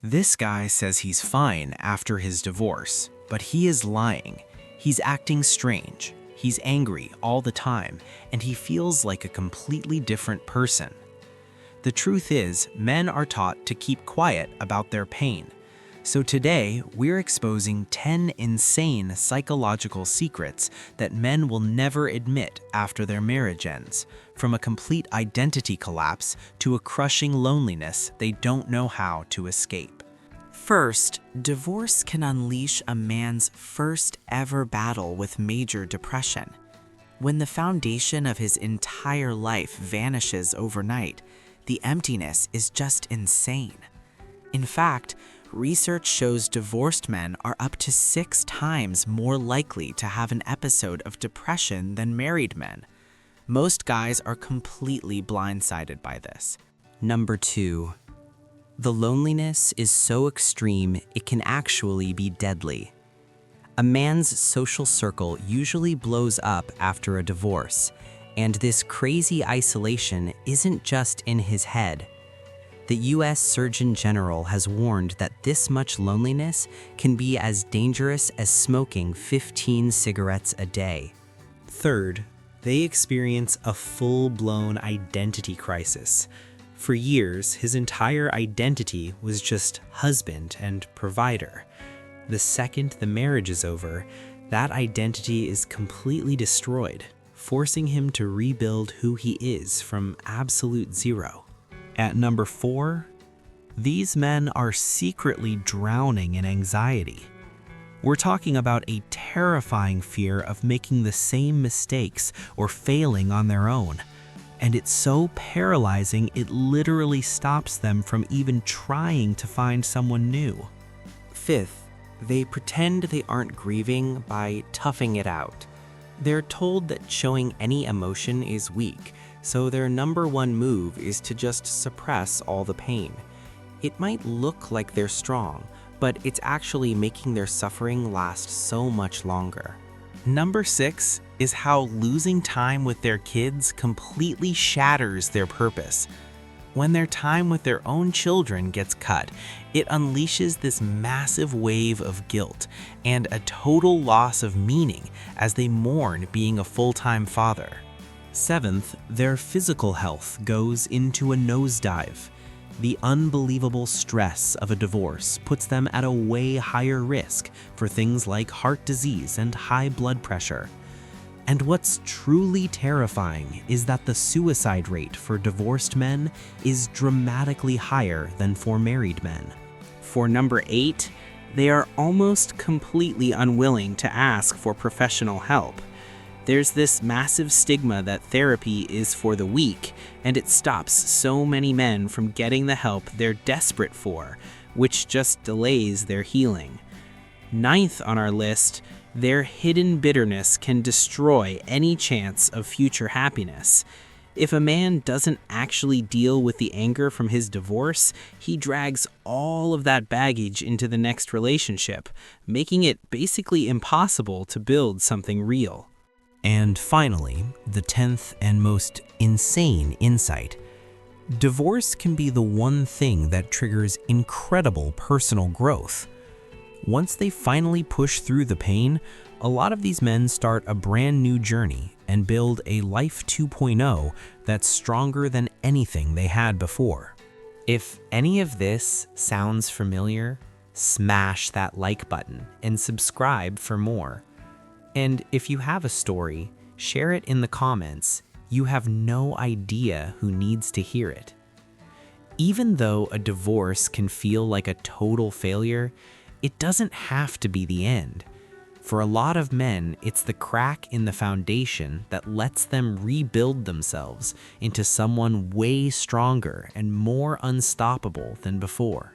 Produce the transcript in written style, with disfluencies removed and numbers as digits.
This guy says he's fine after his divorce, but he is lying. He's acting strange. He's angry all the time, and he feels like a completely different person. The truth is, men are taught to keep quiet about their pain. So today, we're exposing 10 insane psychological secrets that men will never admit after their marriage ends, from a complete identity collapse to a crushing loneliness they don't know how to escape. First, divorce can unleash a man's first ever battle with major depression. When the foundation of his entire life vanishes overnight, the emptiness is just insane. In fact, research shows divorced men are up to 6 times more likely to have an episode of depression than married men. Most guys are completely blindsided by this. Number 2. The loneliness is so extreme it can actually be deadly. A man's social circle usually blows up after a divorce, and this crazy isolation isn't just in his head. The U.S. Surgeon General has warned that this much loneliness can be as dangerous as smoking 15 cigarettes a day. Third, they experience a full-blown identity crisis. For years, his entire identity was just husband and provider. The second the marriage is over, that identity is completely destroyed, forcing him to rebuild who he is from absolute zero. At number 4, these men are secretly drowning in anxiety. We're talking about a terrifying fear of making the same mistakes or failing on their own. And it's so paralyzing it literally stops them from even trying to find someone new. Fifth, they pretend they aren't grieving by toughing it out. They're told that showing any emotion is weak, so their number one move is to just suppress all the pain. It might look like they're strong, but it's actually making their suffering last so much longer. Number 6 is how losing time with their kids completely shatters their purpose. When their time with their own children gets cut, it unleashes this massive wave of guilt and a total loss of meaning as they mourn being a full-time father. 7th, their physical health goes into a nosedive. The unbelievable stress of a divorce puts them at a way higher risk for things like heart disease and high blood pressure. And what's truly terrifying is that the suicide rate for divorced men is dramatically higher than for married men. For number 8, they are almost completely unwilling to ask for professional help. There's this massive stigma that therapy is for the weak, and it stops so many men from getting the help they're desperate for, which just delays their healing. 9th on our list, their hidden bitterness can destroy any chance of future happiness. If a man doesn't actually deal with the anger from his divorce, he drags all of that baggage into the next relationship, making it basically impossible to build something real. And finally, the 10th and most insane insight. Divorce can be the one thing that triggers incredible personal growth. Once they finally push through the pain, a lot of these men start a brand new journey and build a life 2.0 that's stronger than anything they had before. If any of this sounds familiar, smash that like button and subscribe for more. And if you have a story, share it in the comments. You have no idea who needs to hear it. Even though a divorce can feel like a total failure, it doesn't have to be the end. For a lot of men, it's the crack in the foundation that lets them rebuild themselves into someone way stronger and more unstoppable than before.